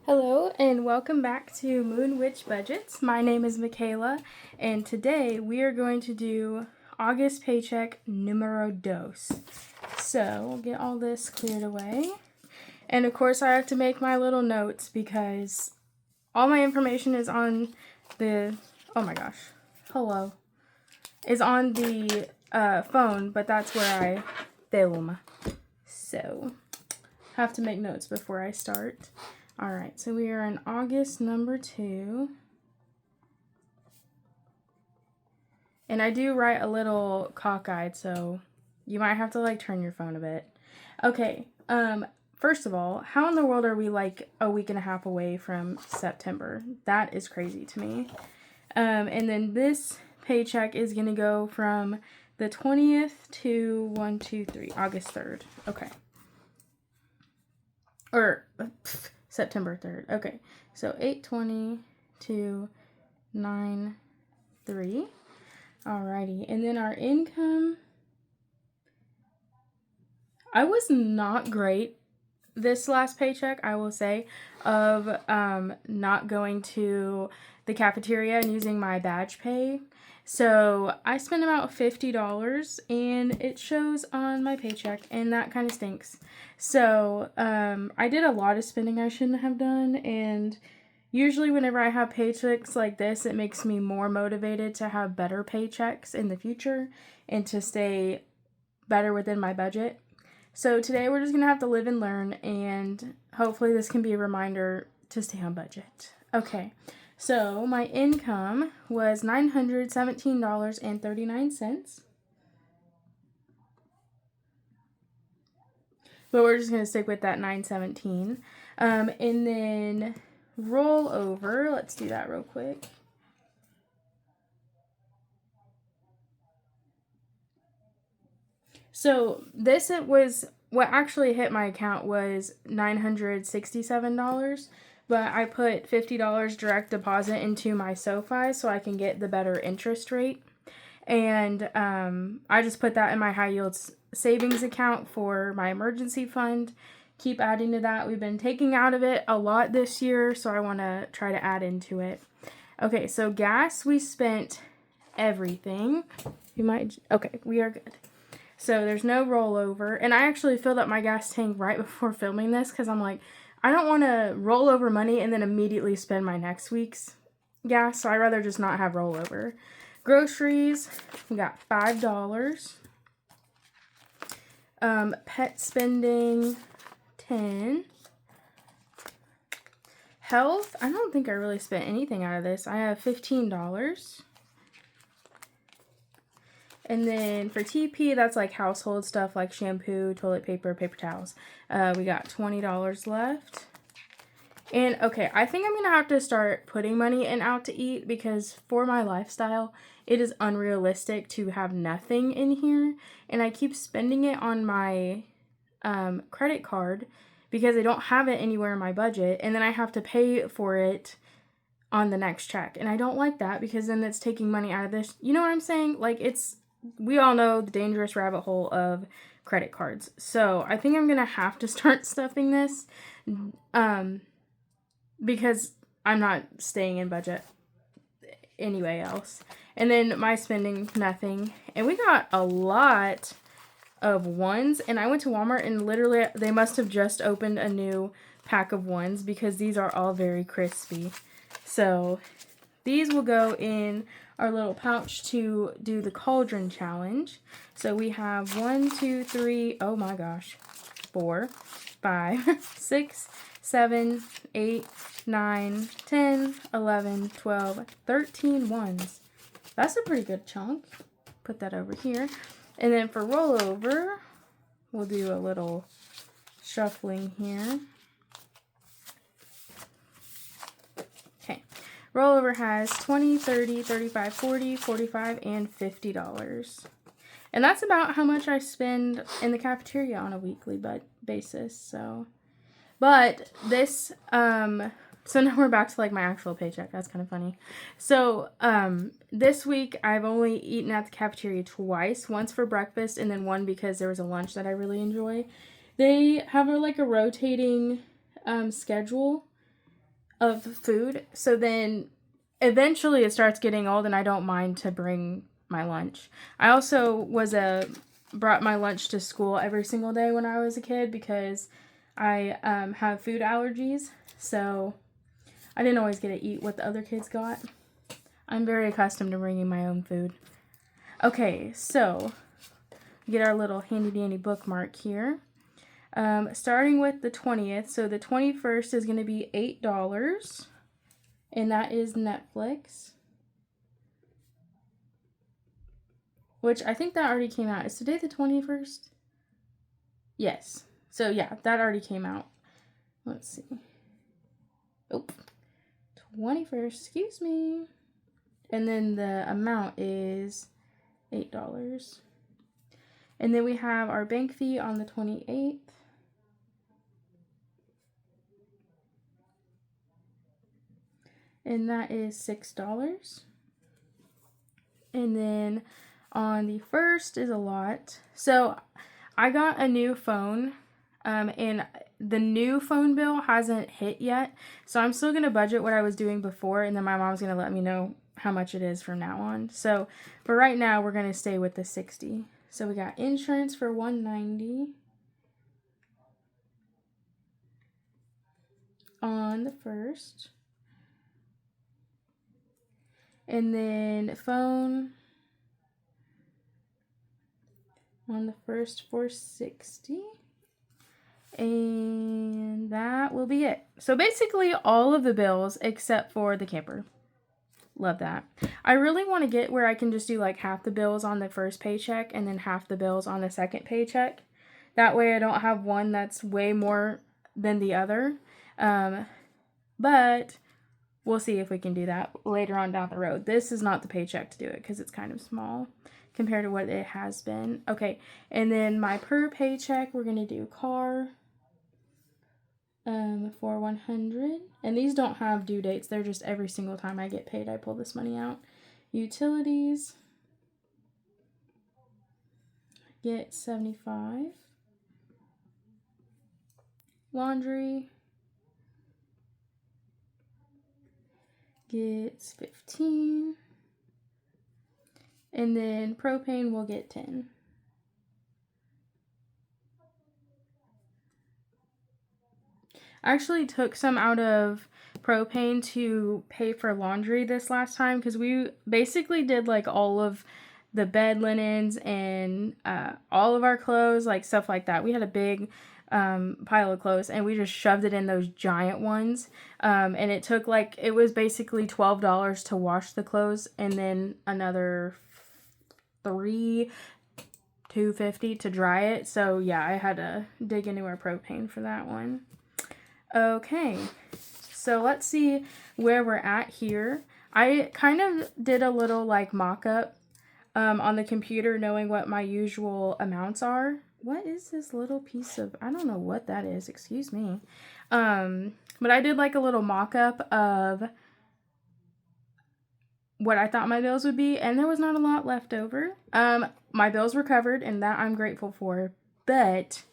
Hello and welcome back to MoonWitchBudget. My name is Michaela and today we are going to do August paycheck numero dos. So we'll get all this cleared away. And of course I have to make my little notes because all my information is on the, oh my gosh, hello, is on the phone, but that's where I film. So I have to make notes before I start. Alright, so we are in August number 2. And I do write a little cockeyed, so you might have to like turn your phone a bit. Okay, first of all, how in the world are we like a week and a half away from September? That is crazy to me. And then this paycheck is going to go from the 20th to August 3rd. Okay. Or September 3rd. Okay, so 8/20 to 9/3. Alrighty, and then our income. I was not great this last paycheck, I will say, of not going to the cafeteria and using my badge pay. So I spent about $50 and it shows on my paycheck, and that kind of stinks. So I did a lot of spending I shouldn't have done, and usually whenever I have paychecks like this, it makes me more motivated to have better paychecks in the future and to stay better within my budget. So today we're just going to have to live and learn, and hopefully this can be a reminder to stay on budget. Okay. So my income was $917.39. But we're just going to stick with that $917. And then rollover, let's do that real quick. So this was what actually hit my account was $967. But I put $50 direct deposit into my SoFi so I can get the better interest rate. And I just put that in my high yield savings account for my emergency fund. Keep adding to that. We've been taking out of it a lot this year, so I want to try to add into it. Okay, so gas, we spent everything. Okay, we are good. So there's no rollover. And I actually filled up my gas tank right before filming this because I'm like, I don't want to roll over money and then immediately spend my next week's gas, so I'd rather just not have rollover. Groceries, we got $5. Pet spending, $10. Health, I don't think I really spent anything out of this. I have $15. And then for TP, that's like household stuff like shampoo, toilet paper, paper towels. We got $20 left. And okay, I think I'm going to have to start putting money in out to eat because for my lifestyle, it is unrealistic to have nothing in here. And I keep spending it on my credit card because I don't have it anywhere in my budget. And then I have to pay for it on the next check. And I don't like that because then it's taking money out of this. You know what I'm saying? Like we all know the dangerous rabbit hole of credit cards. So I think I'm going to have to start stuffing this because I'm not staying in budget anyway else. And then my spending, nothing. And we got a lot of ones. And I went to Walmart and literally they must have just opened a new pack of ones because these are all very crispy. So these will go in our little pouch to do the cauldron challenge. So we have 1, 2, 3, oh my gosh, 4, 5, 6, 7, 8, 9, 10, 11, 12, 13 ones. That's a pretty good chunk. Put that over here. And then for rollover, we'll do a little shuffling here. Okay. Rollover has $20, $30, $35, $40, $45, and $50. And that's about how much I spend in the cafeteria on a weekly basis. So, but this, so now we're back to like my actual paycheck. That's kind of funny. So, this week I've only eaten at the cafeteria twice. Once for breakfast and then one because there was a lunch that I really enjoy. They have like a rotating schedule. of food. So then eventually it starts getting old and I don't mind to bring my lunch. I also brought my lunch to school every single day when I was a kid because I have food allergies. So I didn't always get to eat what the other kids got. I'm very accustomed to bringing my own food. Okay, so get our little handy dandy bookmark here. Starting with the 20th, so the 21st is going to be $8, and that is Netflix, which I think that already came out. Is today the 21st? Yes. So yeah, that already came out. Let's see. Oh, 21st, excuse me. And then the amount is $8. And then we have our bank fee on the 28th. And that is $6. And then on the 1st is a lot. So I got a new phone, and the new phone bill hasn't hit yet. So I'm still going to budget what I was doing before, and then my mom's going to let me know how much it is from now on. So for right now, we're going to stay with the $60. So we got insurance for $190 on the 1st. And then phone on the 1st for $60. And that will be it. So basically all of the bills except for the camper. Love that. I really want to get where I can just do like half the bills on the first paycheck and then half the bills on the second paycheck. That way I don't have one that's way more than the other. But we'll see if we can do that later on down the road. This is not the paycheck to do it because it's kind of small compared to what it has been. Okay, and then my per paycheck, we're going to do car for $100. And these don't have due dates. They're just every single time I get paid, I pull this money out. Utilities, get $75. Laundry gets $15. And then propane will get $10. I actually took some out of propane to pay for laundry this last time because we basically did like all of the bed linens and all of our clothes, like stuff like that. We had a big pile of clothes and we just shoved it in those giant ones. And it took it was basically $12 to wash the clothes and then another $2.50 to dry it. So yeah, I had to dig into our propane for that one. Okay, so let's see where we're at here. I kind of did a little mock-up on the computer knowing what my usual amounts are. What is this little piece of, I don't know what that is, excuse me. But I did a little mock-up of what I thought my bills would be, and there was not a lot left over. My bills were covered, and that I'm grateful for, but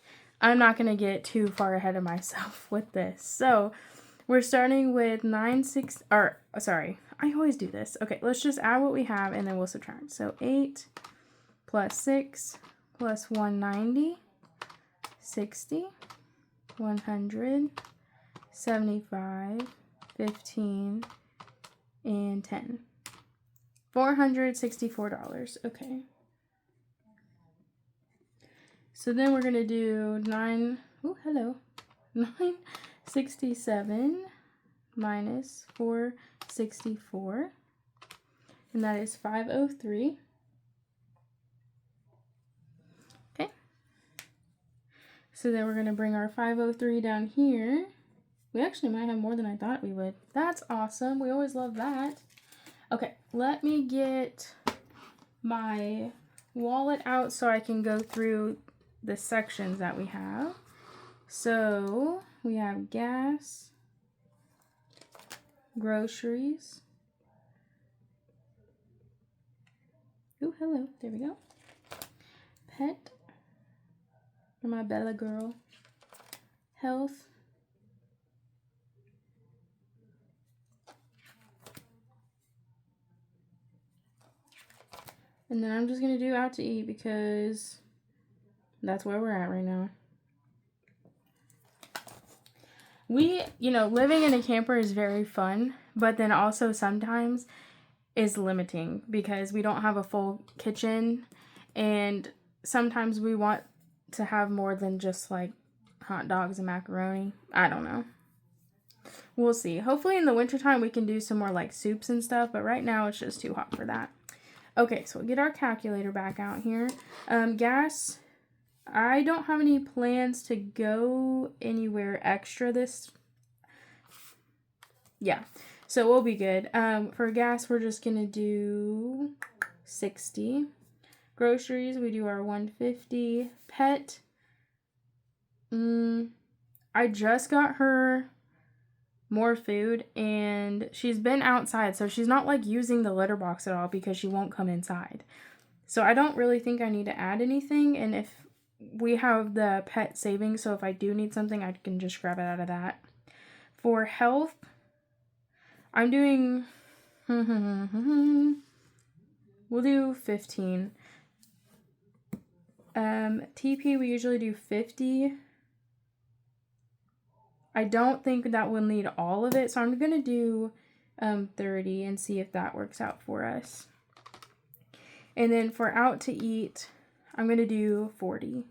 I'm not going to get too far ahead of myself with this. So we're starting with I always do this. Okay, let's just add what we have and then we'll subtract. So 8 plus 6 plus 190, 60, 100, 75, 15, and 10. $464. Okay. So then we're going to do 967 minus 464. And that is 503. Okay. So then we're going to bring our 503 down here. We actually might have more than I thought we would. That's awesome. We always love that. Okay, let me get my wallet out so I can go through the sections that we have. So we have gas, groceries. Oh, hello. There we go. Pet for my Bella girl. Health. And then I'm just going to do out to eat because that's where we're at right now. Living in a camper is very fun, but then also sometimes is limiting because we don't have a full kitchen, and sometimes we want to have more than just like hot dogs and macaroni. I don't know. We'll see. Hopefully in the wintertime we can do some more like soups and stuff, but right now it's just too hot for that. Okay, so we'll get our calculator back out here. Gas, I don't have any plans to go anywhere extra this. Yeah, so we'll be good. For gas, we're just gonna do 60. Groceries, we do our 150. Pet, I just got her more food, and she's been outside, so she's not like using the litter box at all because she won't come inside. So I don't really think I need to add anything, and if we have the pet savings, so if I do need something, I can just grab it out of that. For health, I'm doing we'll do 15. TP, we usually do 50. I don't think that we'll need all of it, so I'm going to do 30 and see if that works out for us. And then for out to eat, I'm going to do 40.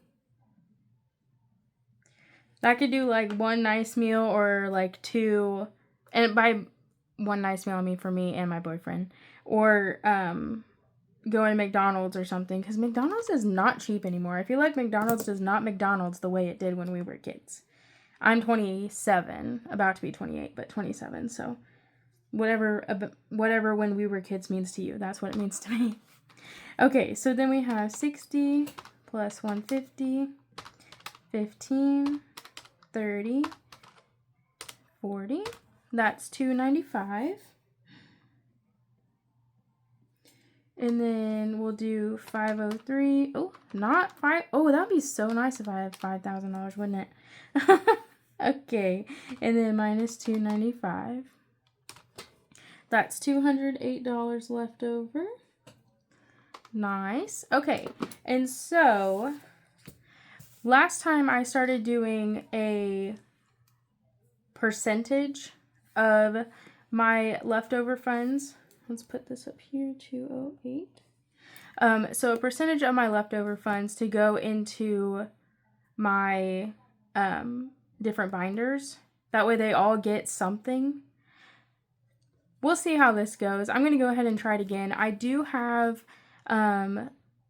That could do like one nice meal or like two, and by one nice meal I mean for me and my boyfriend, or going to McDonald's or something, because McDonald's is not cheap anymore. I feel like McDonald's does not McDonald's the way it did when we were kids. I'm 27, about to be 28, but 27, so whatever when we were kids means to you, that's what it means to me. Okay, so then we have 60 plus 150, 15, 30, 40, that's $295. And then we'll do 503. Oh, not 5. Oh, that'd be so nice if I had $5,000, wouldn't it? Okay. And then minus $295. That's $208 left over. Nice. Okay. And so last time I started doing a percentage of my leftover funds. Let's put this up here, 208. So a percentage of my leftover funds to go into my different binders. That way they all get something. We'll see how this goes. I'm going to go ahead and try it again. I do have,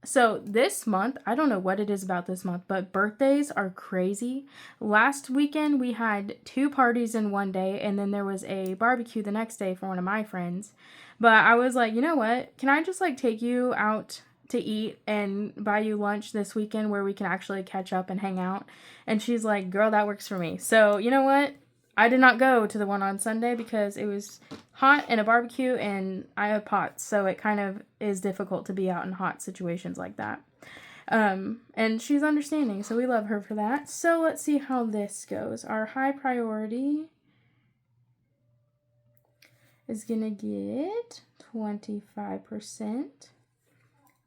so this month, I don't know what it is about this month, but birthdays are crazy. Last weekend, we had 2 parties in one day, and then there was a barbecue the next day for one of my friends. But I was like, you know what? Can I just like take you out to eat and buy you lunch this weekend where we can actually catch up and hang out? And she's like, girl, that works for me. So you know what? I did not go to the one on Sunday because it was hot and a barbecue and I have POTS. So it kind of is difficult to be out in hot situations like that. And she's understanding. So we love her for that. So let's see how this goes. Our high priority is going to get 25%.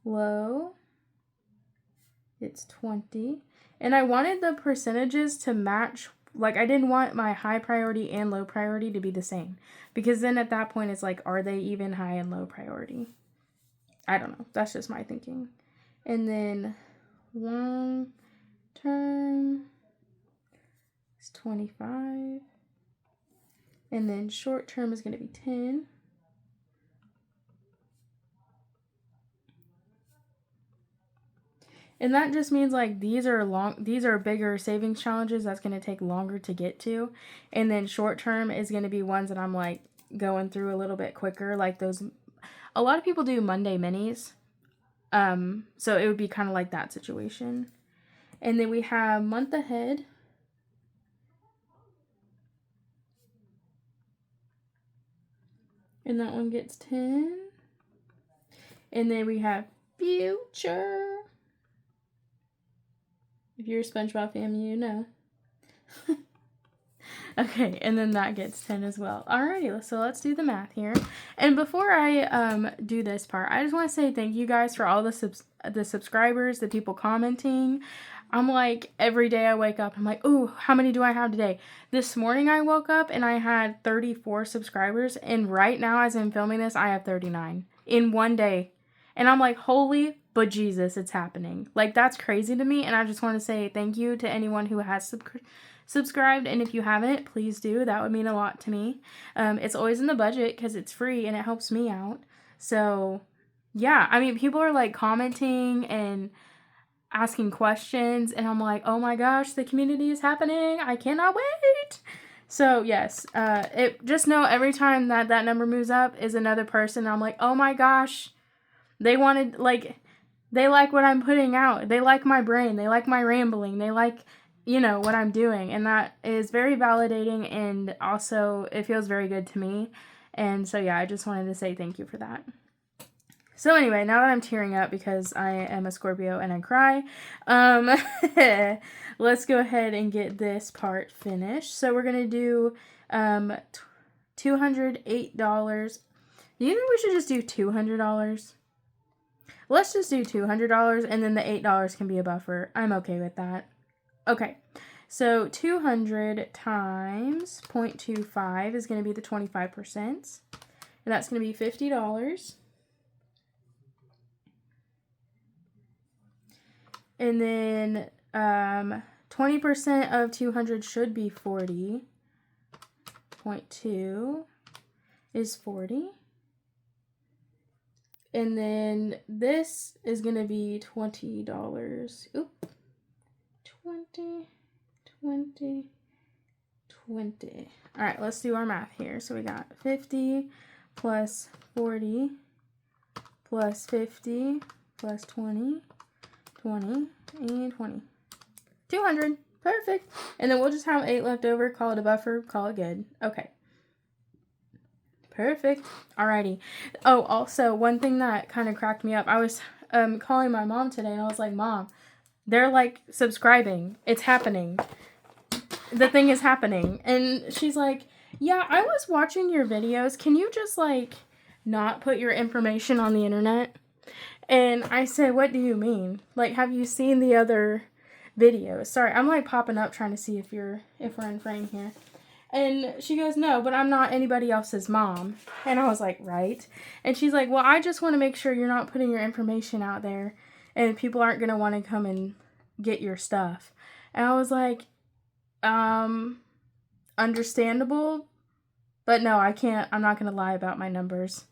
Low, it's 20. And I wanted the percentages to match. Like, I didn't want my high priority and low priority to be the same. Because then at that point, it's like, are they even high and low priority? I don't know. That's just my thinking. And then long term is 25. And then short term is going to be 10. And that just means like these are bigger savings challenges that's going to take longer to get to. And then short term is going to be ones that I'm like going through a little bit quicker. Like those, a lot of people do Monday minis. So it would be kind of like that situation. And then we have month ahead. And that one gets 10. And then we have future. If you're a SpongeBob fan, you know. Okay, and then that gets 10 as well. Alrighty, so let's do the math here. And before I do this part, I just want to say thank you guys for all the subscribers, the people commenting. I'm like, every day I wake up, I'm like, ooh, how many do I have today? This morning I woke up and I had 34 subscribers, and right now as I'm filming this, I have 39 in one day. And I'm like, holy but Jesus, it's happening. Like, that's crazy to me, and I just want to say thank you to anyone who has subscribed, and if you haven't, please do. That would mean a lot to me. It's always in the budget because it's free and it helps me out. So yeah, I mean, people are like commenting and asking questions, and I'm like, oh my gosh, the community is happening. I cannot wait. So yes, just know every time that number moves up is another person. I'm like, oh my gosh, they like what I'm putting out. They like my brain. They like my rambling. They like, what I'm doing. And that is very validating, and also it feels very good to me. And so yeah, I just wanted to say thank you for that. So anyway, now that I'm tearing up because I am a Scorpio and I cry, let's go ahead and get this part finished. So we're going to do $208. You think we should just do $200? Let's just do $200, and then the $8 can be a buffer. I'm okay with that. Okay, so 200 times 0.25 is going to be the 25%, and that's going to be $50. And then 20% of 200 should be 40. 0.2 is 40. And then this is going to be $20. Oop. 20. All right, let's do our math here. So we got 50 plus 40 plus 50 plus 20, 20, and 20. 200. Perfect. And then we'll just have 8 left over. Call it a buffer. Call it good. Okay. Perfect. Alrighty. Oh, also, one thing that kind of cracked me up. I was calling my mom today, and I was like, Mom, they're like subscribing. It's happening. The thing is happening. And she's like, yeah, I was watching your videos. Can you just like not put your information on the internet? And I said, what do you mean? Like, have you seen the other videos? Sorry, I'm like popping up trying to see if we're in frame here. And she goes, no, but I'm not anybody else's mom. And I was like, right. And she's like, well, I just want to make sure you're not putting your information out there and people aren't going to want to come and get your stuff. And I was like, understandable, but no, I can't. I'm not going to lie about my numbers.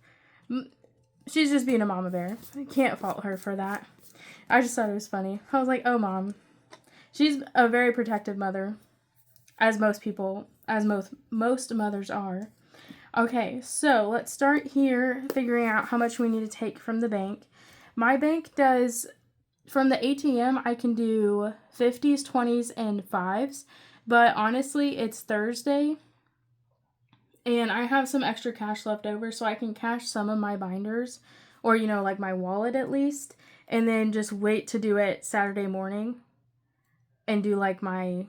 She's just being a mama bear. I can't fault her for that. I just thought it was funny. I was like, oh, Mom. She's a very protective mother, as most mothers are. Okay, so let's start here figuring out how much we need to take from the bank. My bank does, from the ATM, I can do 50s, 20s, and 5s, but honestly, it's Thursday, and I have some extra cash left over, so I can cash some of my binders, or, like my wallet at least, and then just wait to do it Saturday morning, and do like my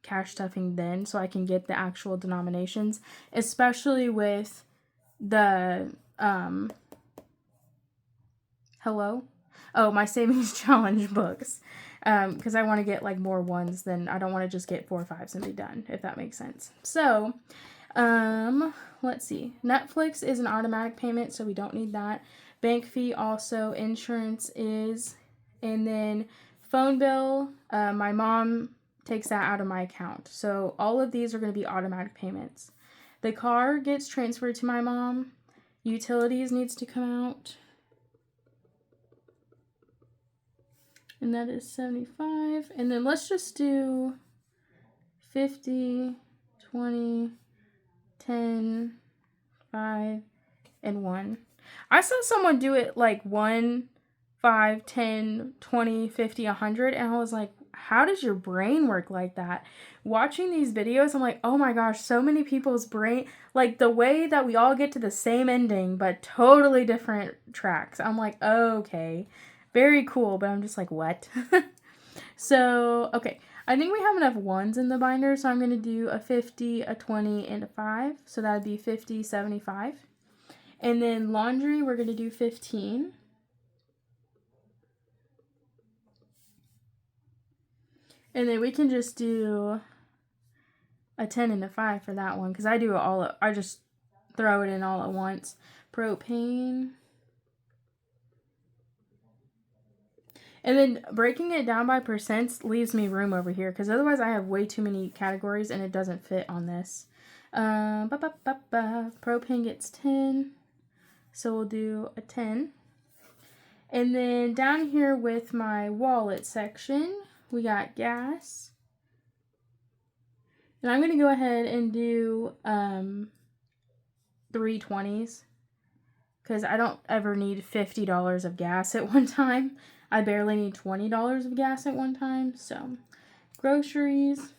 cash stuffing then, so I can get the actual denominations, especially with the my savings challenge books, because I want to get like more ones than I don't want to just get 4 or 5s and be done, if that makes sense. So let's see, Netflix is an automatic payment, so we don't need that. Bank fee also, insurance is, and then phone bill, my mom takes that out of my account. So all of these are going to be automatic payments. The car gets transferred to my mom. Utilities needs to come out. And that is 75. And then let's just do 50, 20, 10, 5, and 1. I saw someone do it like 1, 5, 10, 20, 50, 100, and I was like, how does your brain work like that? Watching these videos, I'm like, oh my gosh, so many people's brain, like the way that we all get to the same ending, but totally different tracks. I'm like, okay, very cool, but I'm just like, what? So, okay, I think we have enough ones in the binder, so I'm going to do a 50, a 20, and a 5. So that would be 50, 75. And then laundry, we're going to do 15. And then we can just do a 10 and a 5 for that one, because I do it all, I just throw it in all at once. Propane. And then breaking it down by percents leaves me room over here, because otherwise I have way too many categories and it doesn't fit on this. Propane gets 10, so we'll do a 10. And then down here with my wallet section, we got gas. And I'm going to go ahead and do 3 20s, because I don't ever need $50 of gas at one time. I barely need $20 of gas at one time. So groceries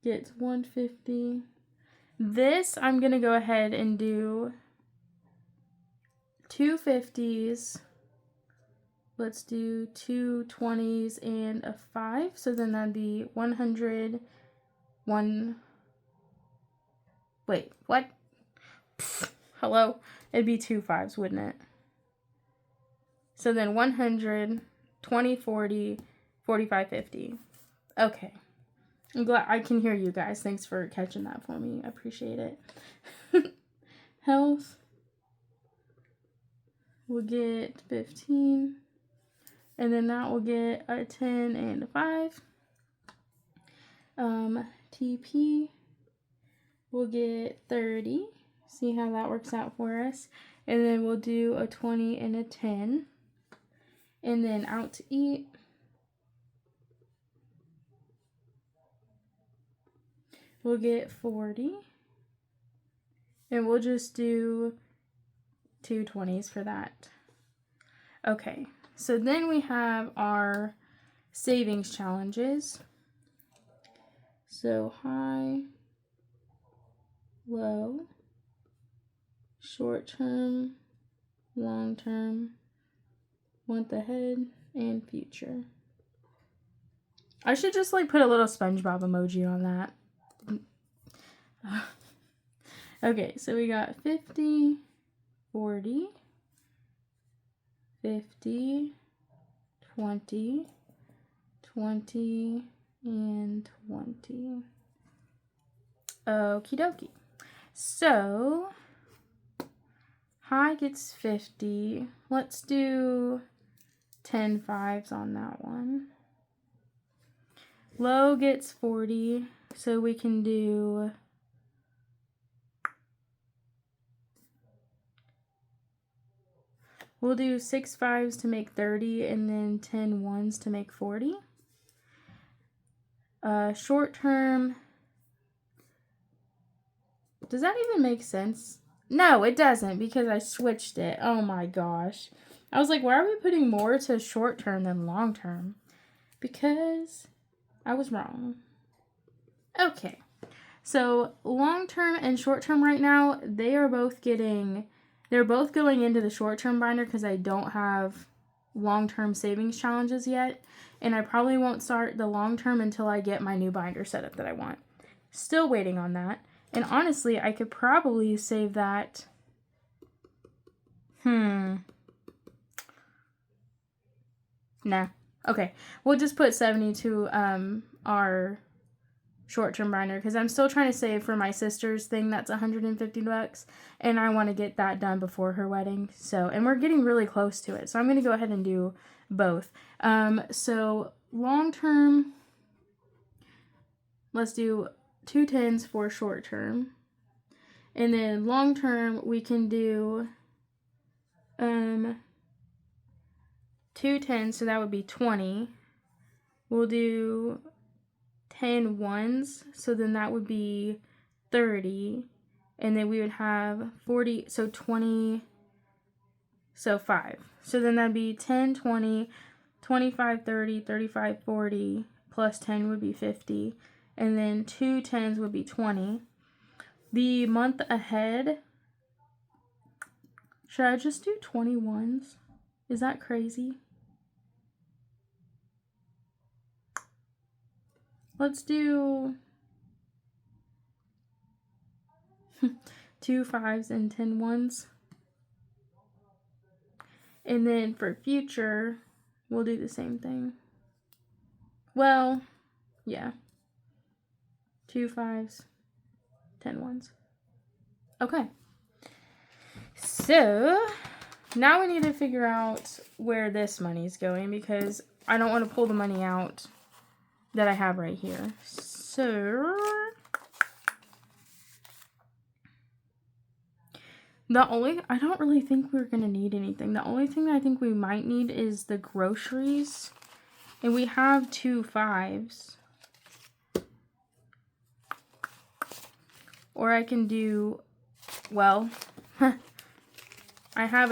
gets $150. This I'm going to go ahead and do 2 50s. Let's do 2 20s and a 5. So then that'd be 100. Wait, what? Pfft, hello? It'd be 2 5s, wouldn't it? So then 100, 20, 40, 45, 50. Okay. I'm glad I can hear you guys. Thanks for catching that for me. I appreciate it. Health. We'll get 15. And then that will get a 10 and a 5. TP. We'll get 30. See how that works out for us. And then we'll do a 20 and a 10. And then out to eat. We'll get 40. And we'll just do 2 20s for that. Okay, so then we have our savings challenges. So high, low, short term, long term, month ahead, and future. I should just like put a little SpongeBob emoji on that. Okay, so we got 50, 40, 50, 20, 20, and 20. Okie dokie. So, high gets 50. Let's do 10 5s on that one. Low gets 40, so we can do we'll do 6 5s to make 30 and then 10 1s to make 40. Short term, does that even make sense? No, it doesn't, because I switched it. Oh my gosh. I was like, why are we putting more to short term than long term? Because I was wrong. Okay. So long term and short term right now, they're both going into the short term binder because I don't have long term savings challenges yet. And I probably won't start the long term until I get my new binder set up that I want. Still waiting on that. And honestly, I could probably save that. Nah. Okay. We'll just put 70 to our short-term binder because I'm still trying to save for my sister's thing that's $150 and I want to get that done before her wedding. So, and we're getting really close to it. So I'm going to go ahead and do both. So long-term, let's do 2 10s for short-term. And then long-term, we can do 2 10s, so that would be 20. We'll do 10 1s, so then that would be 30. And then we would have 40, so 20, so 5. So then that'd be 10, 20, 25, 30, 35, 40, plus 10 would be 50. And then 2 10s would be 20. The month ahead, should I just do 21s? Is that crazy? let's do 2 5s and 10 1s. And then for future, we'll do the same thing. Well, yeah. 2 5s, 10 1s. Okay. So, now we need to figure out where this money's going because I don't want to pull the money out that I have right here. So, I don't really think we're going to need anything. The only thing I think we might need is the groceries. And we have 2 5s. Or I can do, well, I have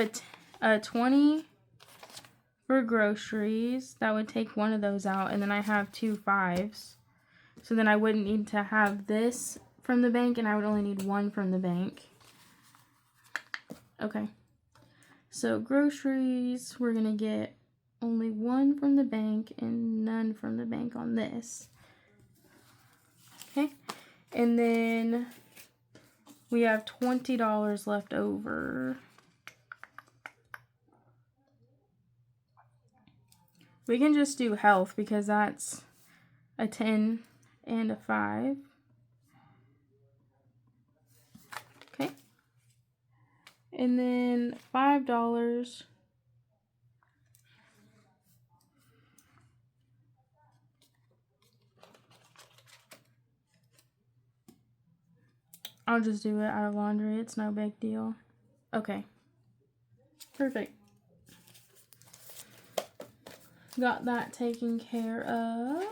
a 20 for groceries. That would take one of those out. And then I have 2 5s. So then I wouldn't need to have this from the bank. And I would only need 1 from the bank. Okay. So groceries, we're going to get only 1 from the bank and none from the bank on this. Okay. And then we have $20 left over. We can just do health because that's a 10 and a 5. Okay. And then $5. I'll just do it out of laundry. It's no big deal. Okay. Perfect. Got that taken care of.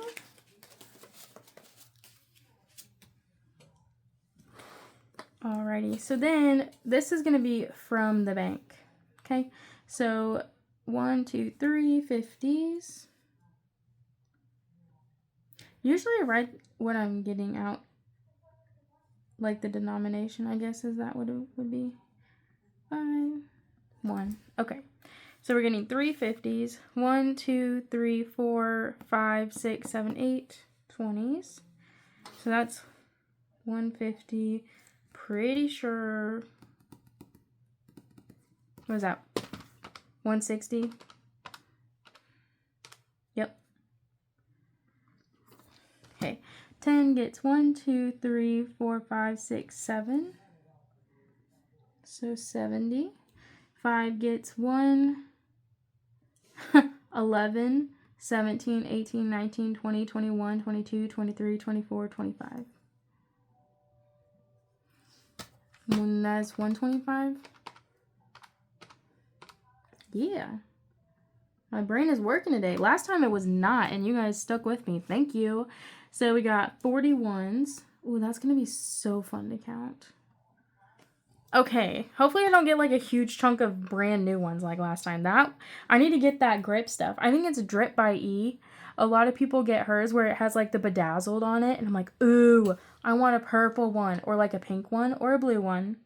Alrighty. So then this is going to be from the bank. Okay. So 1, 2, 3 50s. Usually I write what I'm getting out. Like the denomination, I guess, is that what it would be? 5, 1. Okay. So we're getting 3 50s. 1, 2, 3, 4, 5, 6, 7, 8 20s. So that's 150. Pretty sure. What was that? 160. Yep. Okay. 10 gets 1, 2, 3, 4, 5, 6, 7. So 70. 5 gets 1, 11, 17, 18, 19, 20, 21, 22, 23, 24, 25. And that's 125. Yeah. My brain is working today. Last time it was not, and you guys stuck with me. Thank you. So we got 41s. Ooh, that's going to be so fun to count. Okay, hopefully I don't get like a huge chunk of brand new ones like last time. I need to get that grip stuff. I think it's Drip by E. A lot of people get hers where it has like the bedazzled on it. And I'm like, ooh, I want a purple one or like a pink one or a blue one.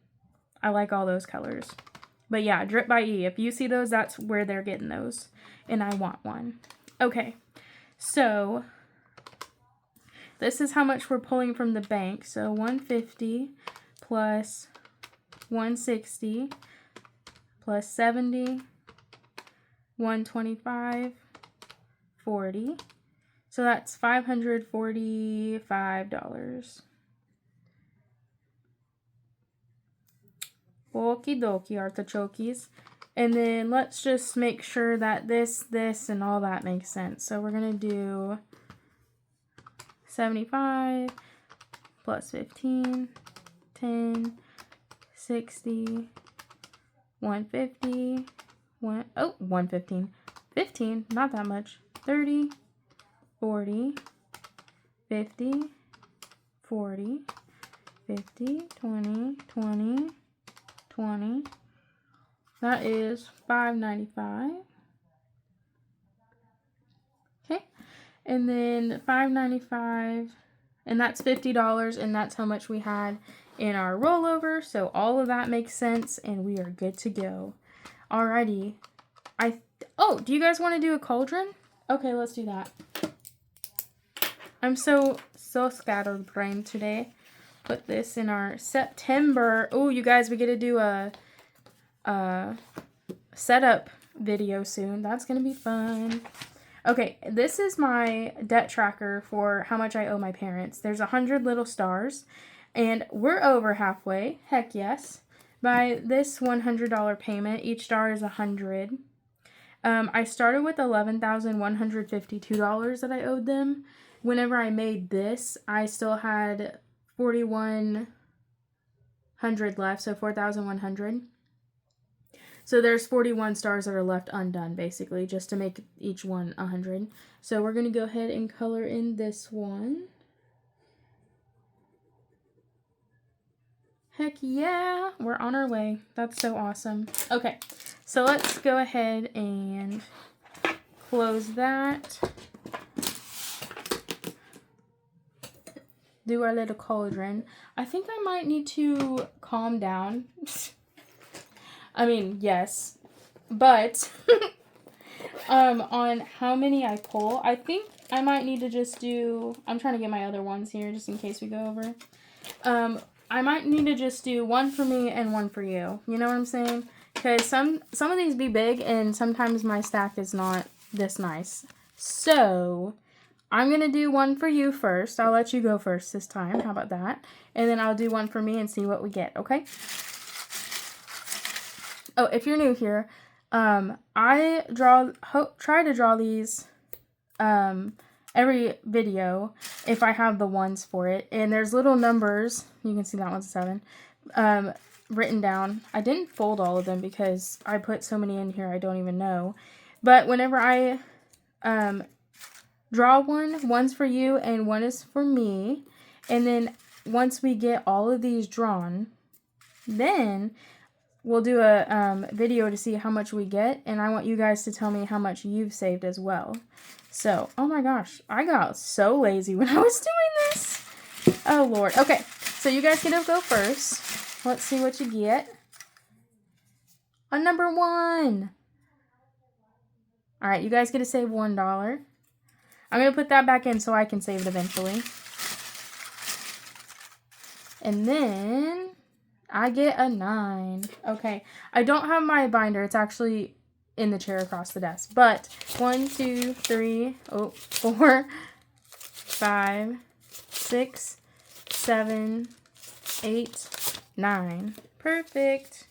I like all those colors. But yeah, Drip by E. If you see those, that's where they're getting those. And I want one. Okay, so this is how much we're pulling from the bank. So 150 plus 160 plus 70, 125, 40. So that's $545. Okie dokie, artichokes. And then let's just make sure that this, and all that makes sense. So we're going to do 75 plus 15, 10, 60, 150, 115, 15, not that much, 30, 40, 50, 40, 50, 20, 20, 20. That is $5.95. Okay, and then $5.95, and that's $50, and that's how much we had in our rollover. So all of that makes sense, and we are good to go. Alrighty. Oh, do you guys want to do a cauldron? Okay, let's do that. I'm so scatterbrained today. Put this in our September. Oh, you guys, we get to do a setup video soon. That's going to be fun. Okay, this is my debt tracker for how much I owe my parents. There's 100 little stars, and we're over halfway. Heck yes. By this $100 payment, each star is 100. I started with $11,152 that I owed them. Whenever I made this, I still had 4,100 left, so 4,100. So there's 41 stars that are left undone, basically, just to make each one 100. So we're going to go ahead and color in this one. Heck yeah, we're on our way. That's so awesome. Okay, so let's go ahead and close that. Do our little cauldron. I think I might need to calm down. I mean, yes, but on how many I pull, I think I might need to just do, I'm trying to get my other ones here just in case we go over. I might need to just do one for me and one for you. You know what I'm saying? Because some of these be big and sometimes my stack is not this nice. So I'm going to do one for you first. I'll let you go first this time. How about that? And then I'll do one for me and see what we get, okay? Oh, if you're new here, I try to draw these every video if I have the ones for it. And there's little numbers. You can see that one's 7. Written down. I didn't fold all of them because I put so many in here I don't even know. But whenever I draw one, one's for you and one is for me. And then once we get all of these drawn, then we'll do a video to see how much we get, and I want you guys to tell me how much you've saved as well. So, oh my gosh, I got so lazy when I was doing this. Oh Lord. Okay, so you guys get to go first. Let's see what you get. On number 1. All right, you guys get to save $1. I'm going to put that back in so I can save it eventually. And then I get a 9. Okay, I don't have my binder. It's actually in the chair across the desk. But 1, 2, 3, 4, 5, 6, 7, 8, 9. Perfect.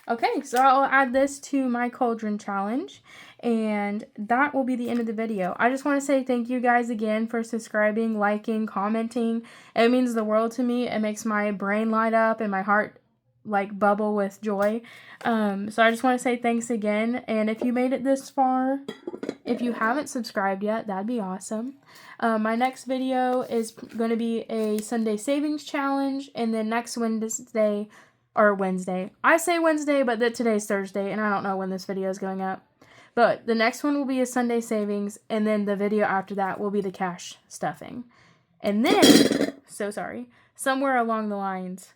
Okay, so I'll add this to my cauldron challenge. And that will be the end of the video. I just want to say thank you guys again for subscribing, liking, commenting. It means the world to me. It makes my brain light up and my heart like bubble with joy. So I just want to say thanks again. And if you made it this far, if you haven't subscribed yet, that'd be awesome. My next video is going to be a Sunday savings challenge. And then next Wednesday, I say Wednesday, but today's Thursday. And I don't know when this video is going up. But the next one will be a Sunday savings, and then the video after that will be the cash stuffing. And then, somewhere along the lines,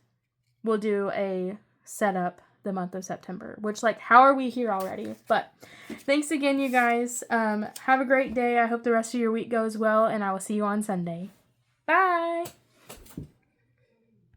we'll do a setup the month of September. Which, like, how are we here already? But thanks again, you guys. Have a great day. I hope the rest of your week goes well, and I will see you on Sunday. Bye!